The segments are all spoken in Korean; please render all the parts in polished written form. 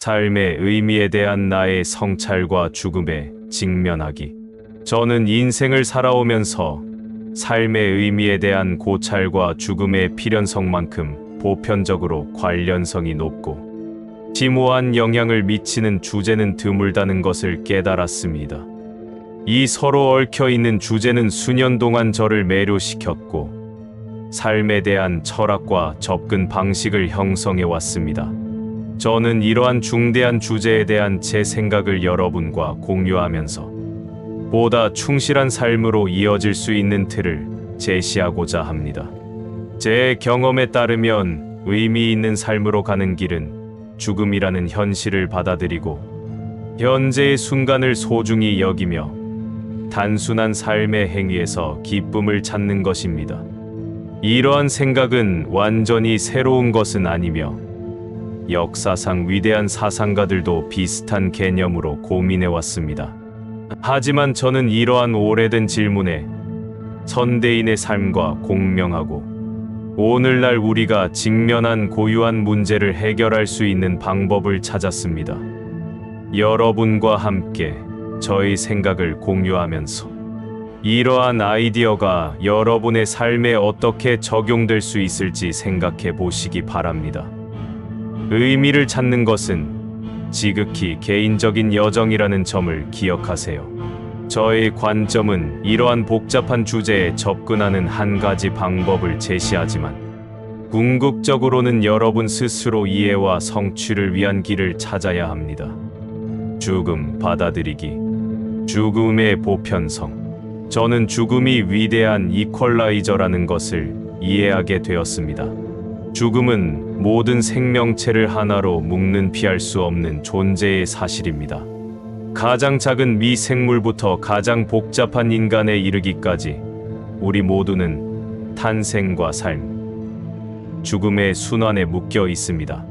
삶의 의미에 대한 나의 성찰과 죽음에 직면하기. 저는 인생을 살아오면서 삶의 의미에 대한 고찰과 죽음의 필연성만큼 보편적으로 관련성이 높고 심오한 영향을 미치는 주제는 드물다는 것을 깨달았습니다. 이 서로 얽혀있는 주제는 수년 동안 저를 매료시켰고 삶에 대한 철학과 접근 방식을 형성해 왔습니다. 저는 이러한 중대한 주제에 대한 제 생각을 여러분과 공유하면서 보다 충실한 삶으로 이어질 수 있는 틀을 제시하고자 합니다. 제 경험에 따르면 의미 있는 삶으로 가는 길은 죽음이라는 현실을 받아들이고 현재의 순간을 소중히 여기며 단순한 삶의 행위에서 기쁨을 찾는 것입니다. 이러한 생각은 완전히 새로운 것은 아니며 역사상 위대한 사상가들도 비슷한 개념으로 고민해왔습니다. 하지만 저는 이러한 오래된 질문에 선대인의 삶과 공명하고 오늘날 우리가 직면한 고유한 문제를 해결할 수 있는 방법을 찾았습니다. 여러분과 함께 저의 생각을 공유하면서 이러한 아이디어가 여러분의 삶에 어떻게 적용될 수 있을지 생각해 보시기 바랍니다. 의미를 찾는 것은 지극히 개인적인 여정이라는 점을 기억하세요. 저의 관점은 이러한 복잡한 주제에 접근하는 한 가지 방법을 제시하지만 궁극적으로는 여러분 스스로 이해와 성취를 위한 길을 찾아야 합니다. 죽음 받아들이기. 죽음의 보편성. 저는 죽음이 위대한 이퀄라이저라는 것을 이해하게 되었습니다. 죽음은 모든 생명체를 하나로 묶는 피할 수 없는 존재의 사실입니다. 가장 작은 미생물부터 가장 복잡한 인간에 이르기까지 우리 모두는 탄생과 삶, 죽음의 순환에 묶여 있습니다.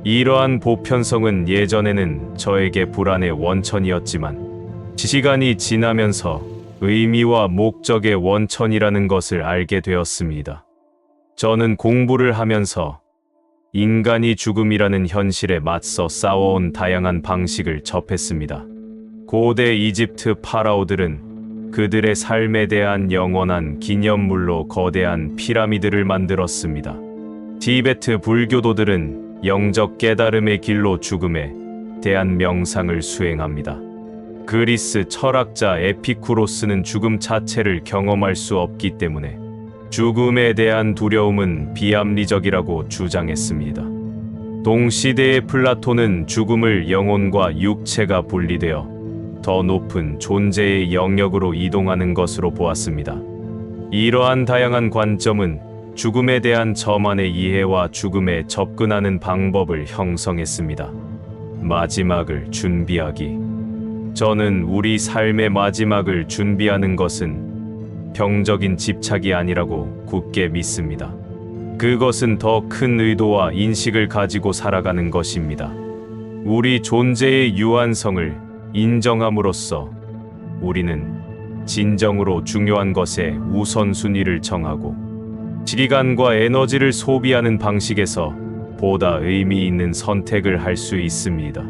이러한 보편성은 예전에는 저에게 불안의 원천이었지만 시간이 지나면서 의미와 목적의 원천이라는 것을 알게 되었습니다. 저는 공부를 하면서 인간이 죽음이라는 현실에 맞서 싸워온 다양한 방식을 접했습니다. 고대 이집트 파라오들은 그들의 삶에 대한 영원한 기념물로 거대한 피라미드를 만들었습니다. 티베트 불교도들은 영적 깨달음의 길로 죽음에 대한 명상을 수행합니다. 그리스 철학자 에피쿠로스는 죽음 자체를 경험할 수 없기 때문에 죽음에 대한 두려움은 비합리적이라고 주장했습니다. 동시대의 플라톤은 죽음을 영혼과 육체가 분리되어 더 높은 존재의 영역으로 이동하는 것으로 보았습니다. 이러한 다양한 관점은 죽음에 대한 저만의 이해와 죽음에 접근하는 방법을 형성했습니다. 마지막을 준비하기. 저는 우리 삶의 마지막을 준비하는 것은 병적인 집착이 아니라고 굳게 믿습니다. 그것은 더 큰 의도와 인식을 가지고 살아가는 것입니다. 우리 존재의 유한성을 인정함으로써 우리는 진정으로 중요한 것에 우선순위를 정하고 시간과 에너지를 소비하는 방식에서 보다 의미 있는 선택을 할 수 있습니다.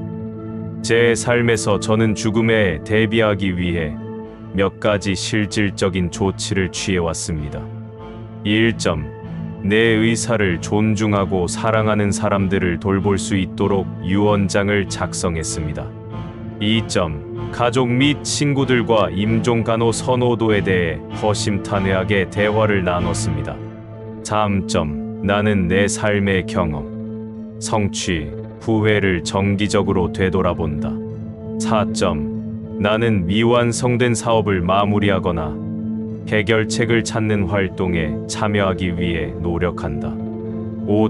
제 삶에서 저는 죽음에 대비하기 위해 몇 가지 실질적인 조치를 취해왔습니다. 1. 내 의사를 존중하고 사랑하는 사람들을 돌볼 수 있도록 유언장을 작성했습니다. 2. 가족 및 친구들과 임종 간호 선호도에 대해 허심탄회하게 대화를 나눴습니다. 3. 나는 내 삶의 경험, 성취, 후회를 정기적으로 되돌아본다. 4. 나는 미완성된 사업을 마무리하거나 해결책을 찾는 활동에 참여하기 위해 노력한다. 5.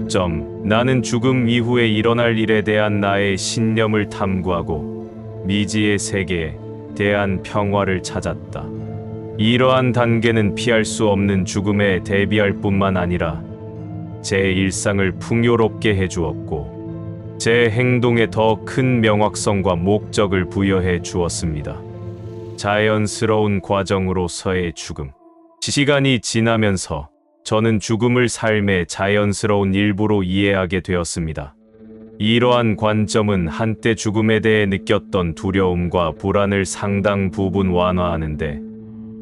나는 죽음 이후에 일어날 일에 대한 나의 신념을 탐구하고 미지의 세계에 대한 평화를 찾았다. 이러한 단계는 피할 수 없는 죽음에 대비할 뿐만 아니라 제 일상을 풍요롭게 해주었고 제 행동에 더 큰 명확성과 목적을 부여해 주었습니다. 자연스러운 과정으로서의 죽음. 시간이 지나면서 저는 죽음을 삶의 자연스러운 일부로 이해하게 되었습니다. 이러한 관점은 한때 죽음에 대해 느꼈던 두려움과 불안을 상당 부분 완화하는 데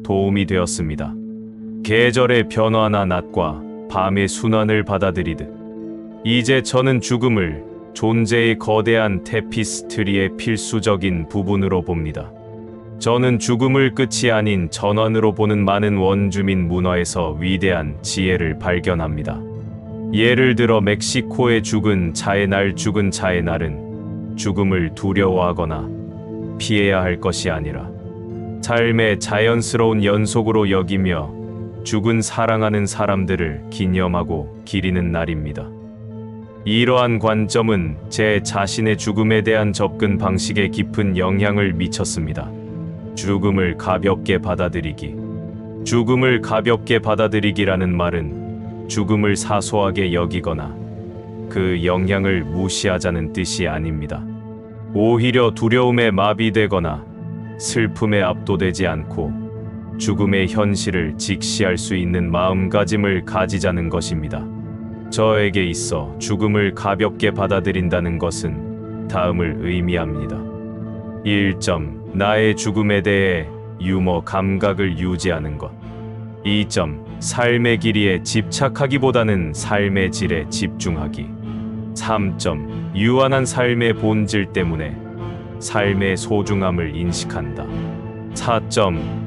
도움이 되었습니다. 계절의 변화나 낮과 밤의 순환을 받아들이듯 이제 저는 죽음을 존재의 거대한 테피스트리의 필수적인 부분으로 봅니다. 저는 죽음을 끝이 아닌 전환으로 보는 많은 원주민 문화에서 위대한 지혜를 발견합니다. 예를 들어 멕시코의 죽은 자의 날은 죽음을 두려워하거나 피해야 할 것이 아니라 삶의 자연스러운 연속으로 여기며 죽은 사랑하는 사람들을 기념하고 기리는 날입니다. 이러한 관점은 제 자신의 죽음에 대한 접근 방식에 깊은 영향을 미쳤습니다. 죽음을 가볍게 받아들이기. 죽음을 가볍게 받아들이기라는 말은 죽음을 사소하게 여기거나 그 영향을 무시하자는 뜻이 아닙니다. 오히려 두려움에 마비되거나 슬픔에 압도되지 않고 죽음의 현실을 직시할 수 있는 마음가짐을 가지자는 것입니다. 저에게 있어 죽음을 가볍게 받아들인다는 것은 다음을 의미합니다. 1. 나의 죽음에 대해 유머 감각을 유지하는 것. 2. 삶의 길이에 집착하기보다는 삶의 질에 집중하기. 3. 유한한 삶의 본질 때문에 삶의 소중함을 인식한다. 4.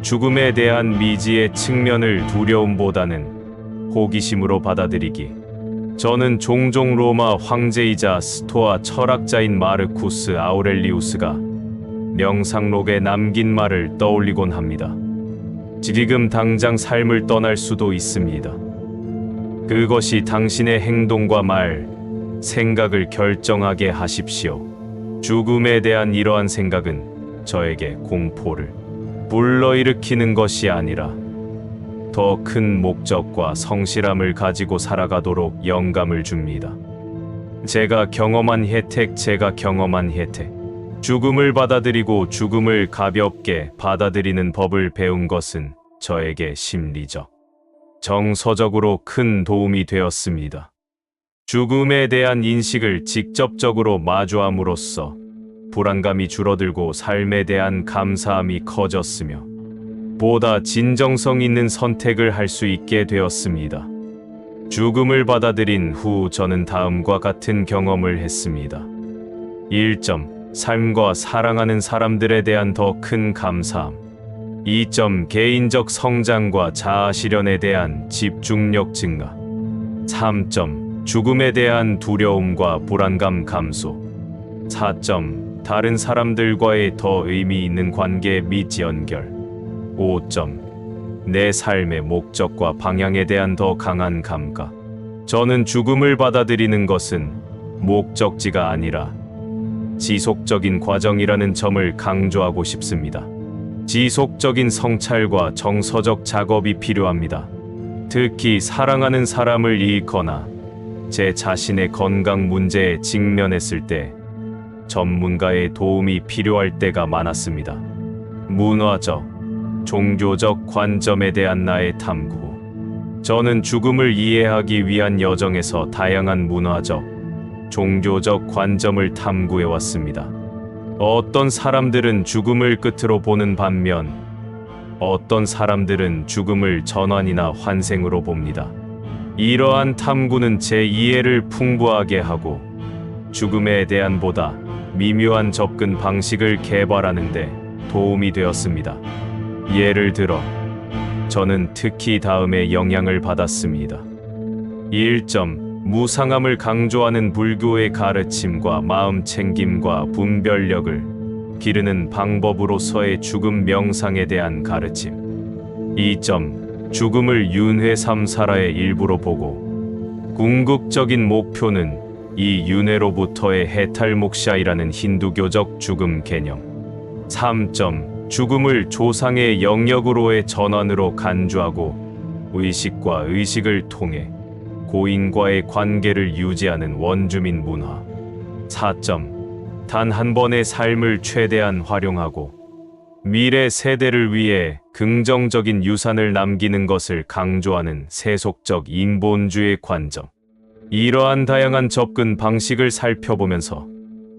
죽음에 대한 미지의 측면을 두려움보다는 호기심으로 받아들이기. 저는 종종 로마 황제이자 스토아 철학자인 마르쿠스 아우렐리우스가 명상록에 남긴 말을 떠올리곤 합니다. 지금 당장 삶을 떠날 수도 있습니다. 그것이 당신의 행동과 말, 생각을 결정하게 하십시오. 죽음에 대한 이러한 생각은 저에게 공포를 불러일으키는 것이 아니라 더 큰 목적과 성실함을 가지고 살아가도록 영감을 줍니다. 제가 경험한 혜택. 죽음을 받아들이고 죽음을 가볍게 받아들이는 법을 배운 것은 저에게 심리적, 정서적으로 큰 도움이 되었습니다. 죽음에 대한 인식을 직접적으로 마주함으로써 불안감이 줄어들고 삶에 대한 감사함이 커졌으며 보다 진정성 있는 선택을 할 수 있게 되었습니다. 죽음을 받아들인 후 저는 다음과 같은 경험을 했습니다. 1. 삶과 사랑하는 사람들에 대한 더 큰 감사함. 2. 개인적 성장과 자아 실현에 대한 집중력 증가. 3. 죽음에 대한 두려움과 불안감 감소. 4. 다른 사람들과의 더 의미 있는 관계 및 연결. 5. 내 삶의 목적과 방향에 대한 더 강한 감각. 저는 죽음을 받아들이는 것은 목적지가 아니라 지속적인 과정이라는 점을 강조하고 싶습니다. 지속적인 성찰과 정서적 작업이 필요합니다. 특히 사랑하는 사람을 잃거나 제 자신의 건강 문제에 직면했을 때 전문가의 도움이 필요할 때가 많았습니다. 문화적, 종교적 관점에 대한 나의 탐구. 저는 죽음을 이해하기 위한 여정에서 다양한 문화적, 종교적 관점을 탐구해 왔습니다. 어떤 사람들은 죽음을 끝으로 보는 반면 어떤 사람들은 죽음을 전환이나 환생으로 봅니다. 이러한 탐구는 제 이해를 풍부하게 하고 죽음에 대한 보다 미묘한 접근 방식을 개발하는 데 도움이 되었습니다. 예를 들어 저는 특히 다음에 영향을 받았습니다. 1. 무상함을 강조하는 불교의 가르침과 마음 챙김과 분별력을 기르는 방법으로서의 죽음 명상에 대한 가르침. 2. 죽음을 윤회 삼사라의 일부로 보고 궁극적인 목표는 이 윤회로부터의 해탈목샤이라는 힌두교적 죽음 개념. 3. 죽음을 조상의 영역으로의 전환으로 간주하고 의식과 의식을 통해 고인과의 관계를 유지하는 원주민 문화. 4. 단 한 번의 삶을 최대한 활용하고 미래 세대를 위해 긍정적인 유산을 남기는 것을 강조하는 세속적 인본주의 관점. 이러한 다양한 접근 방식을 살펴보면서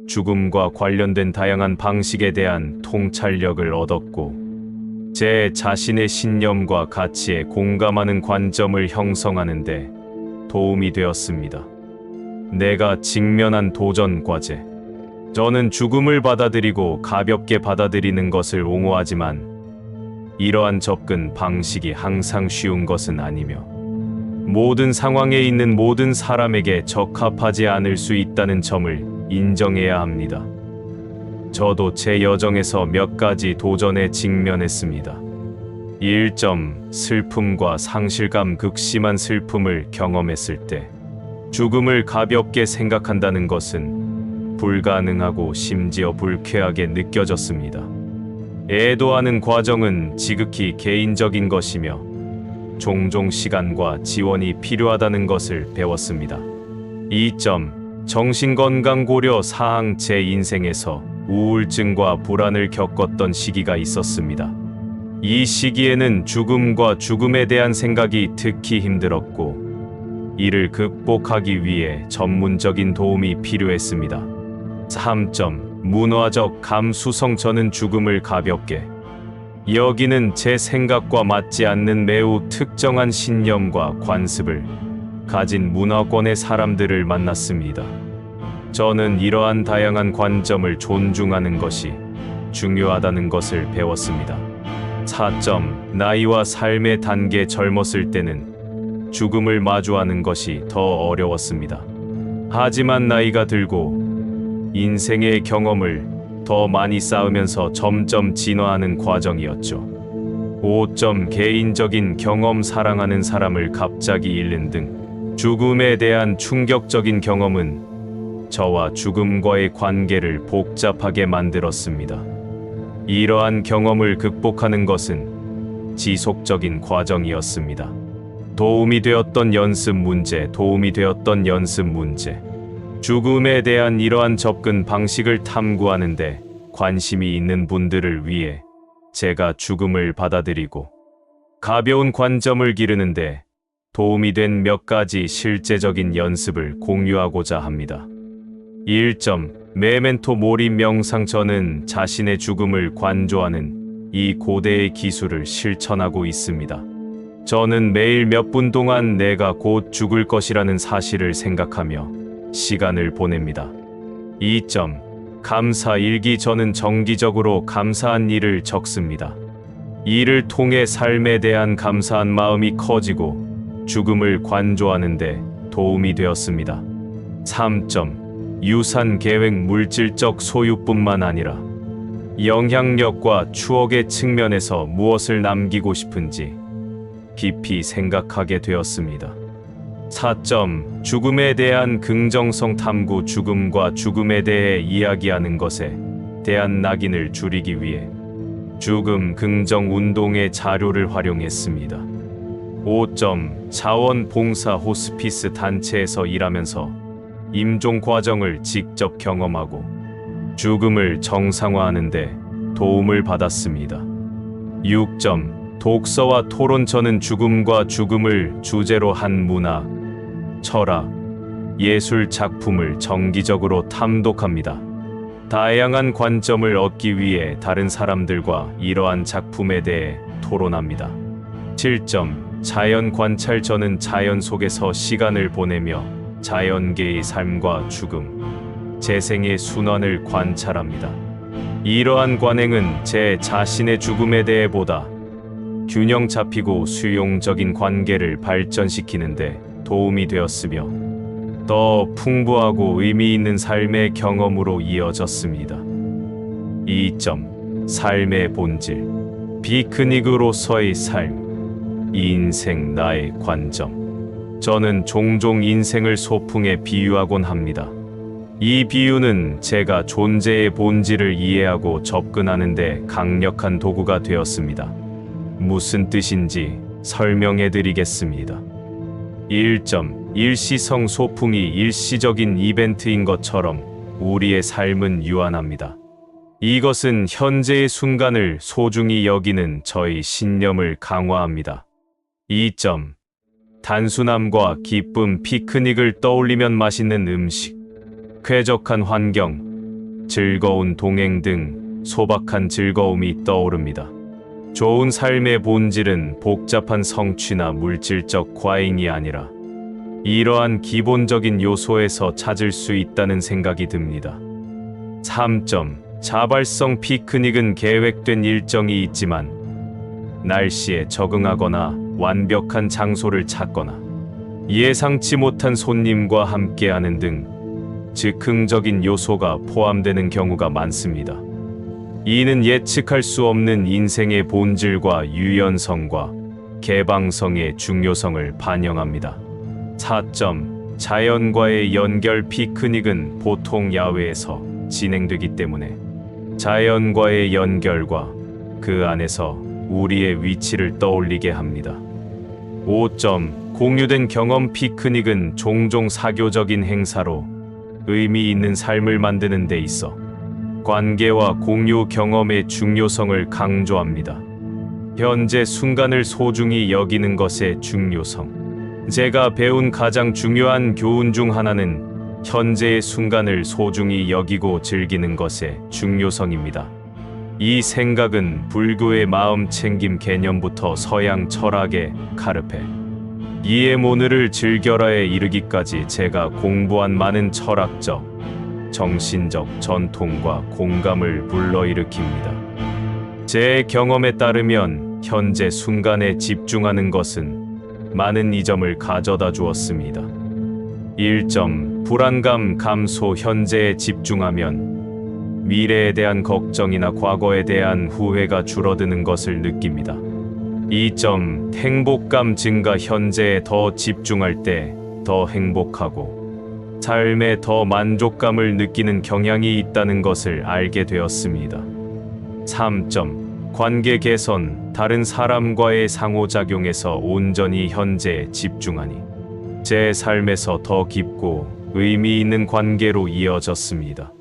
죽음과 관련된 다양한 방식에 대한 통찰력을 얻었고, 제 자신의 신념과 가치에 공감하는 관점을 형성하는 데 도움이 되었습니다. 내가 직면한 도전 과제. 저는 죽음을 받아들이고 가볍게 받아들이는 것을 옹호하지만, 이러한 접근 방식이 항상 쉬운 것은 아니며, 모든 상황에 있는 모든 사람에게 적합하지 않을 수 있다는 점을 인정해야 합니다. 저도 제 여정에서 몇 가지 도전에 직면했습니다. 1점, 슬픔과 상실감. 극심한 슬픔을 경험했을 때 죽음을 가볍게 생각한다는 것은 불가능하고 심지어 불쾌하게 느껴졌습니다. 애도하는 과정은 지극히 개인적인 것이며 종종 시간과 지원이 필요하다는 것을 배웠습니다. 2점, 정신건강 고려 사항. 제 인생에서 우울증과 불안을 겪었던 시기가 있었습니다. 이 시기에는 죽음과 죽음에 대한 생각이 특히 힘들었고, 이를 극복하기 위해 전문적인 도움이 필요했습니다. 3점, 문화적 감수성. 저는 죽음을 가볍게 여기는 제 생각과 맞지 않는 매우 특정한 신념과 관습을 가진 문화권의 사람들을 만났습니다. 저는 이러한 다양한 관점을 존중하는 것이 중요하다는 것을 배웠습니다. 4점, 나이와 삶의 단계. 젊었을 때는 죽음을 마주하는 것이 더 어려웠습니다. 하지만 나이가 들고 인생의 경험을 더 많이 쌓으면서 점점 진화하는 과정이었죠. 5점, 개인적인 경험. 사랑하는 사람을 갑자기 잃는 등 죽음에 대한 충격적인 경험은 저와 죽음과의 관계를 복잡하게 만들었습니다. 이러한 경험을 극복하는 것은 지속적인 과정이었습니다. 도움이 되었던 연습 문제. 죽음에 대한 이러한 접근 방식을 탐구하는데 관심이 있는 분들을 위해 제가 죽음을 받아들이고 가벼운 관점을 기르는데 도움이 된 몇 가지 실제적인 연습을 공유하고자 합니다. 1점, 메멘토 모리 명상. 저는 자신의 죽음을 관조하는 이 고대의 기술을 실천하고 있습니다. 저는 매일 몇 분 동안 내가 곧 죽을 것이라는 사실을 생각하며 시간을 보냅니다. 2점, 감사 일기. 저는 정기적으로 감사한 일을 적습니다. 이를 통해 삶에 대한 감사한 마음이 커지고 죽음을 관조하는 데 도움이 되었습니다. 3점, 유산 계획. 물질적 소유뿐만 아니라 영향력과 추억의 측면에서 무엇을 남기고 싶은지 깊이 생각하게 되었습니다. 4점, 죽음에 대한 긍정성 탐구. 죽음과 죽음에 대해 이야기하는 것에 대한 낙인을 줄이기 위해 죽음 긍정 운동의 자료를 활용했습니다. 5점, 자원봉사. 호스피스 단체에서 일하면서 임종 과정을 직접 경험하고 죽음을 정상화하는 데 도움을 받았습니다. 6점, 독서와 토론. 저는 죽음과 죽음을 주제로 한 문학, 철학, 예술 작품을 정기적으로 탐독합니다. 다양한 관점을 얻기 위해 다른 사람들과 이러한 작품에 대해 토론합니다. 7점, 자연 관찰. 저는 자연 속에서 시간을 보내며 자연계의 삶과 죽음, 재생의 순환을 관찰합니다. 이러한 관행은 제 자신의 죽음에 대해 보다 균형 잡히고 수용적인 관계를 발전시키는데 도움이 되었으며 더 풍부하고 의미 있는 삶의 경험으로 이어졌습니다. 2점, 삶의 본질. 비크닉으로서의 삶, 인생 나의 관점. 저는 종종 인생을 소풍에 비유하곤 합니다. 이 비유는 제가 존재의 본질을 이해하고 접근하는 데 강력한 도구가 되었습니다. 무슨 뜻인지 설명해 드리겠습니다. 1점, 일시성. 소풍이 일시적인 이벤트인 것처럼 우리의 삶은 유한합니다. 이것은 현재의 순간을 소중히 여기는 저의 신념을 강화합니다. 2점, 단순함과 기쁨, 피크닉을 떠올리면 맛있는 음식, 쾌적한 환경, 즐거운 동행 등 소박한 즐거움이 떠오릅니다. 좋은 삶의 본질은 복잡한 성취나 물질적 과잉이 아니라 이러한 기본적인 요소에서 찾을 수 있다는 생각이 듭니다. 3점. 자발성 피크닉은 계획된 일정이 있지만 날씨에 적응하거나 완벽한 장소를 찾거나 예상치 못한 손님과 함께하는 등 즉흥적인 요소가 포함되는 경우가 많습니다. 이는 예측할 수 없는 인생의 본질과 유연성과 개방성의 중요성을 반영합니다. 4점. 자연과의 연결 피크닉은 보통 야외에서 진행되기 때문에 자연과의 연결과 그 안에서 우리의 위치를 떠올리게 합니다. 5점. 공유된 경험 피크닉은 종종 사교적인 행사로 의미 있는 삶을 만드는 데 있어 관계와 공유 경험의 중요성을 강조합니다. 현재 순간을 소중히 여기는 것의 중요성. 제가 배운 가장 중요한 교훈 중 하나는 현재의 순간을 소중히 여기고 즐기는 것의 중요성입니다. 이 생각은 불교의 마음 챙김 개념부터 서양 철학의 카르페 이엠 오늘을 즐겨라에 이르기까지 제가 공부한 많은 철학적, 정신적 전통과 공감을 불러일으킵니다. 제 경험에 따르면 현재 순간에 집중하는 것은 많은 이점을 가져다 주었습니다. 1점. 불안감 감소. 현재에 집중하면 미래에 대한 걱정이나 과거에 대한 후회가 줄어드는 것을 느낍니다. 2점. 행복감 증가. 현재에 더 집중할 때 더 행복하고 삶에 더 만족감을 느끼는 경향이 있다는 것을 알게 되었습니다. 3점. 관계 개선. 다른 사람과의 상호작용에서 온전히 현재에 집중하니 제 삶에서 더 깊고 의미 있는 관계로 이어졌습니다.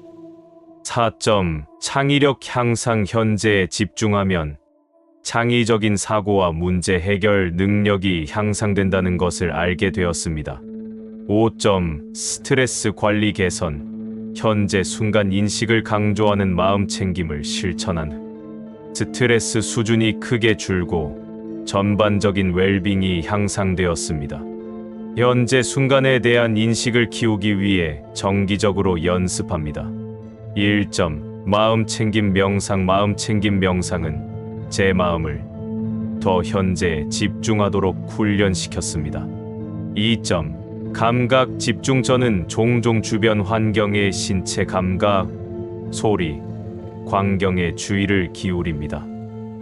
4점. 창의력 향상. 현재에 집중하면 창의적인 사고와 문제 해결 능력이 향상된다는 것을 알게 되었습니다. 5점. 스트레스 관리 개선. 현재 순간 인식을 강조하는 마음 챙김을 실천하는 스트레스 수준이 크게 줄고 전반적인 웰빙이 향상되었습니다. 현재 순간에 대한 인식을 키우기 위해 정기적으로 연습합니다. 1점. 마음 챙김 명상. 마음 챙김 명상은 제 마음을 더 현재에 집중하도록 훈련시켰습니다. 2점. 감각 집중. 저는 종종 주변 환경의 신체 감각, 소리, 광경에 주의를 기울입니다.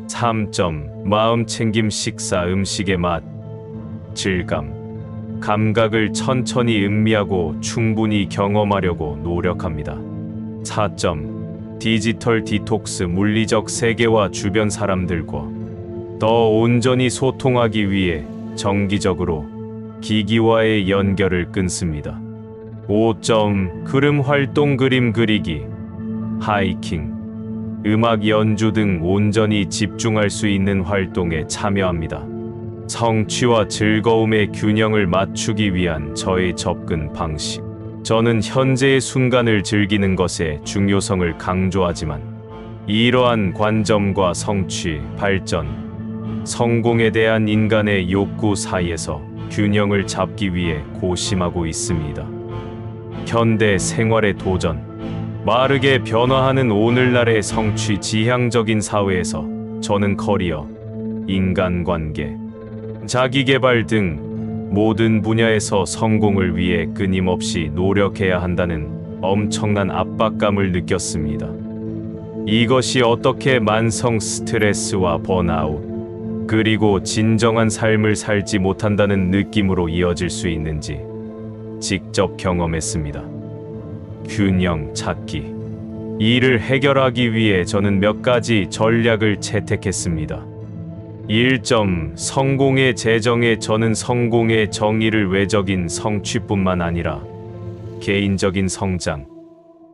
3점. 마음 챙김 식사. 음식의 맛, 질감, 감각을 천천히 음미하고 충분히 경험하려고 노력합니다. 4점. 디지털 디톡스. 물리적 세계와 주변 사람들과 더 온전히 소통하기 위해 정기적으로 기기와의 연결을 끊습니다. 5점. 그림 활동. 그림 그리기, 하이킹, 음악 연주 등 온전히 집중할 수 있는 활동에 참여합니다. 성취와 즐거움의 균형을 맞추기 위한 저의 접근 방식. 저는 현재의 순간을 즐기는 것의 중요성을 강조하지만 이러한 관점과 성취, 발전, 성공에 대한 인간의 욕구 사이에서 균형을 잡기 위해 고심하고 있습니다. 현대 생활의 도전. 빠르게 변화하는 오늘날의 성취 지향적인 사회에서 저는 커리어, 인간관계, 자기개발 등 모든 분야에서 성공을 위해 끊임없이 노력해야 한다는 엄청난 압박감을 느꼈습니다. 이것이 어떻게 만성 스트레스와 번아웃, 그리고 진정한 삶을 살지 못한다는 느낌으로 이어질 수 있는지 직접 경험했습니다. 균형 찾기. 이를 해결하기 위해 저는 몇 가지 전략을 채택했습니다. 1점. 성공의 재정에. 저는 성공의 정의를 외적인 성취뿐만 아니라 개인적인 성장,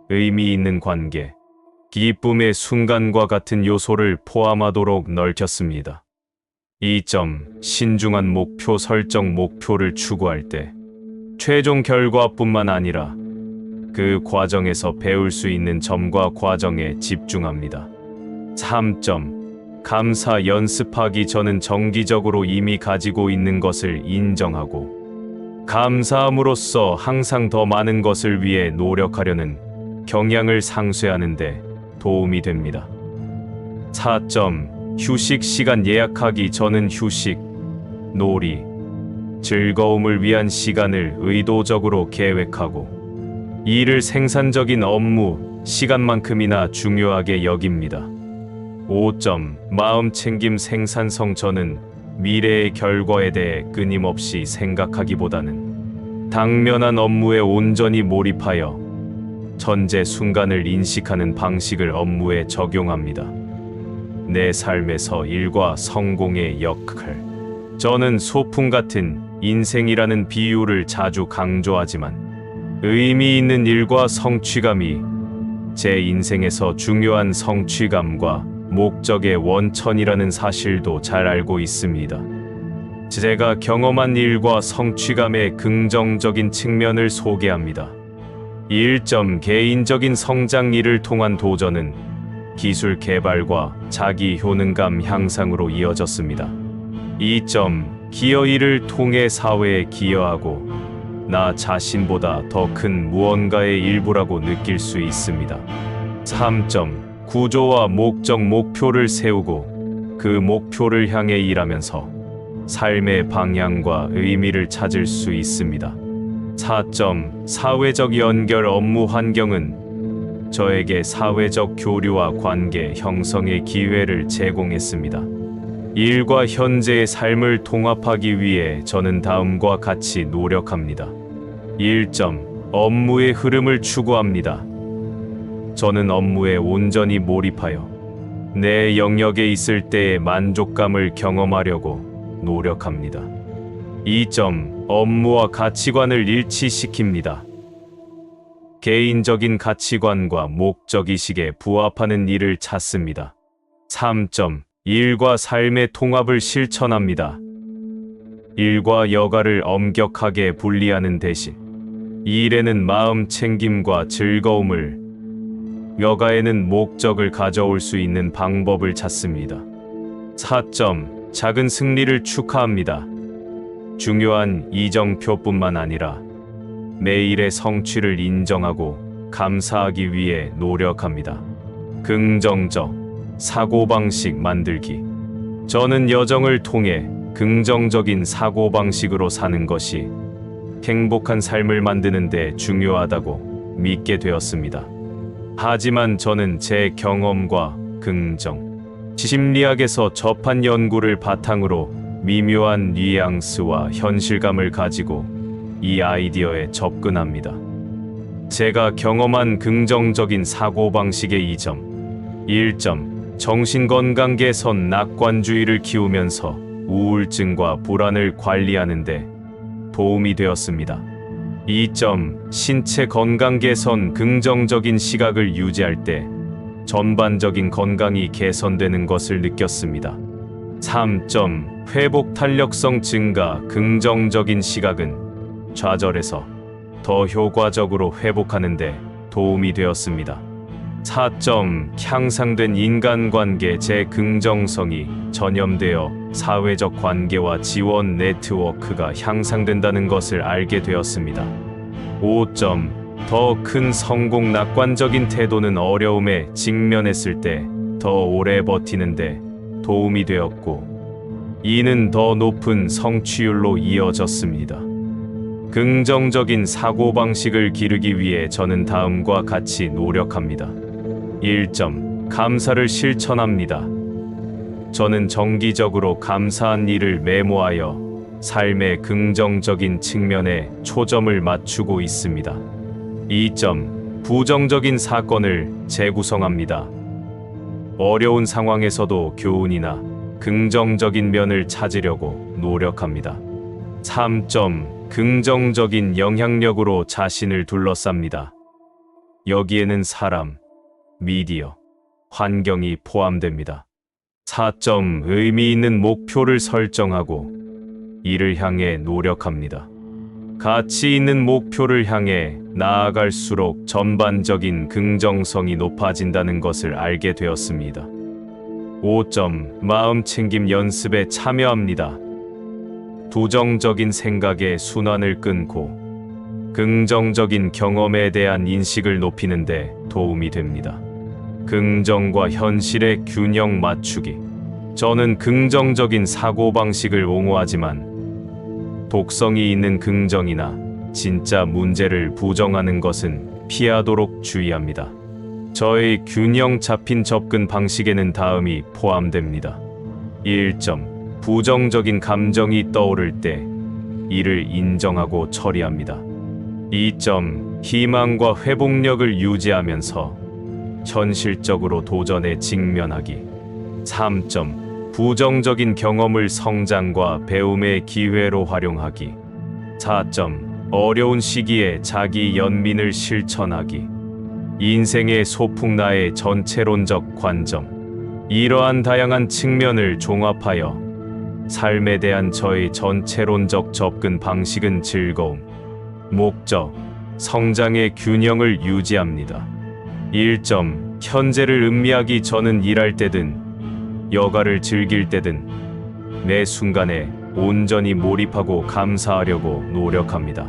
의미 있는 관계, 기쁨의 순간과 같은 요소를 포함하도록 넓혔습니다. 2점. 신중한 목표 설정. 목표를 추구할 때 최종 결과뿐만 아니라 그 과정에서 배울 수 있는 점과 과정에 집중합니다. 3점. 감사 연습하기. 저는 정기적으로 이미 가지고 있는 것을 인정하고 감사함으로써 항상 더 많은 것을 위해 노력하려는 경향을 상쇄하는 데 도움이 됩니다. 4점. 휴식 시간 예약하기. 저는 휴식, 놀이, 즐거움을 위한 시간을 의도적으로 계획하고 이를 생산적인 업무 시간만큼이나 중요하게 여깁니다. 5점. 마음 챙김 생산성. 저는 미래의 결과에 대해 끊임없이 생각하기보다는 당면한 업무에 온전히 몰입하여 현재 순간을 인식하는 방식을 업무에 적용합니다. 내 삶에서 일과 성공의 역할. 저는 소풍 같은 인생이라는 비유를 자주 강조하지만 의미 있는 일과 성취감이 제 인생에서 중요한 성취감과 목적의 원천이라는 사실도 잘 알고 있습니다. 제가 경험한 일과 성취감의 긍정적인 측면을 소개합니다. 1점. 개인적인 성장. 일을 통한 도전은 기술 개발과 자기 효능감 향상으로 이어졌습니다. 2점. 기여. 일을 통해 사회에 기여하고 나 자신보다 더 큰 무언가의 일부라고 느낄 수 있습니다. 3점. 구조와 목적. 목표를 세우고 그 목표를 향해 일하면서 삶의 방향과 의미를 찾을 수 있습니다. 4점. 사회적 연결. 업무 환경은 저에게 사회적 교류와 관계 형성의 기회를 제공했습니다. 일과 현재의 삶을 통합하기 위해 저는 다음과 같이 노력합니다. 1점. 업무의 흐름을 추구합니다. 저는 업무에 온전히 몰입하여 내 영역에 있을 때의 만족감을 경험하려고 노력합니다. 2점. 업무와 가치관을 일치시킵니다. 개인적인 가치관과 목적의식에 부합하는 일을 찾습니다. 3점. 일과 삶의 통합을 실천합니다. 일과 여가를 엄격하게 분리하는 대신 일에는 마음 챙김과 즐거움을, 여가에는 목적을 가져올 수 있는 방법을 찾습니다. 4점. 작은 승리를 축하합니다. 중요한 이정표뿐만 아니라 매일의 성취를 인정하고 감사하기 위해 노력합니다. 긍정적 사고방식 만들기. 저는 여정을 통해 긍정적인 사고방식으로 사는 것이 행복한 삶을 만드는 데 중요하다고 믿게 되었습니다. 하지만 저는 제 경험과 심리학에서 접한 연구를 바탕으로 미묘한 뉘앙스와 현실감을 가지고 이 아이디어에 접근합니다. 제가 경험한 긍정적인 사고방식의 2점. 1점. 정신건강 개선. 낙관주의를 키우면서 우울증과 불안을 관리하는 데 도움이 되었습니다. 2점. 신체 건강 개선. 긍정적인 시각을 유지할 때 전반적인 건강이 개선되는 것을 느꼈습니다. 3점. 회복 탄력성 증가. 긍정적인 시각은 좌절에서 더 효과적으로 회복하는 데 도움이 되었습니다. 4점. 향상된 인간관계. 제 긍정성이 전염되어 사회적 관계와 지원 네트워크가 향상된다는 것을 알게 되었습니다. 5점. 더 큰 성공. 낙관적인 태도는 어려움에 직면했을 때 더 오래 버티는데 도움이 되었고 이는 더 높은 성취율로 이어졌습니다. 긍정적인 사고방식을 기르기 위해 저는 다음과 같이 노력합니다. 1점. 감사를 실천합니다. 저는 정기적으로 감사한 일을 메모하여 삶의 긍정적인 측면에 초점을 맞추고 있습니다. 2점. 부정적인 사건을 재구성합니다. 어려운 상황에서도 교훈이나 긍정적인 면을 찾으려고 노력합니다. 3점. 긍정적인 영향력으로 자신을 둘러쌉니다. 여기에는 사람, 미디어, 환경이 포함됩니다. 4점 의미 있는 목표를 설정하고 이를 향해 노력합니다. 가치 있는 목표를 향해 나아갈수록 전반적인 긍정성이 높아진다는 것을 알게 되었습니다. 5점 마음 챙김 연습에 참여합니다. 부정적인 생각의 순환을 끊고 긍정적인 경험에 대한 인식을 높이는 데 도움이 됩니다. 긍정과 현실의 균형 맞추기. 저는 긍정적인 사고방식을 옹호하지만 독성이 있는 긍정이나 진짜 문제를 부정하는 것은 피하도록 주의합니다. 저의 균형 잡힌 접근 방식에는 다음이 포함됩니다. 1점 부정적인 감정이 떠오를 때 이를 인정하고 처리합니다. 2점 희망과 회복력을 유지하면서 현실적으로 도전에 직면하기. 3점 부정적인 경험을 성장과 배움의 기회로 활용하기. 4점 어려운 시기에 자기 연민을 실천하기. 인생의 소풍나의 전체론적 관점. 이러한 다양한 측면을 종합하여 삶에 대한 저의 전체론적 접근 방식은 즐거움, 목적, 성장의 균형을 유지합니다. 1점 현재를 음미하기. 저는 일할 때든 여가를 즐길 때든 매 순간에 온전히 몰입하고 감사하려고 노력합니다.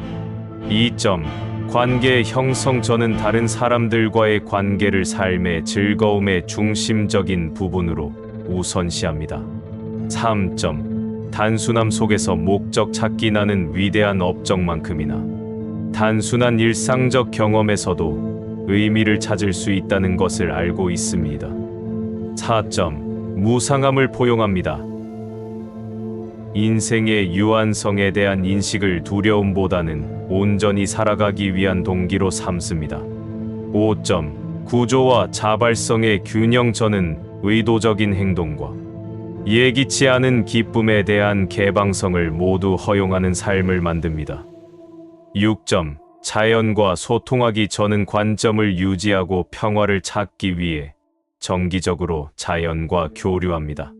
2점 관계 형성. 저는 다른 사람들과의 관계를 삶의 즐거움의 중심적인 부분으로 우선시합니다. 3점 단순함 속에서 목적 찾기. 나는 위대한 업적만큼이나 단순한 일상적 경험에서도 의미를 찾을 수 있다는 것을 알고 있습니다. 4점 무상함을 포용합니다. 인생의 유한성에 대한 인식을 두려움보다는 온전히 살아가기 위한 동기로 삼습니다. 5점 구조와 자발성의 균형. 저는 의도적인 행동과 예기치 않은 기쁨에 대한 개방성을 모두 허용하는 삶을 만듭니다. 6점 자연과 소통하기. 저는 관점을 유지하고 평화를 찾기 위해 정기적으로 자연과 교류합니다.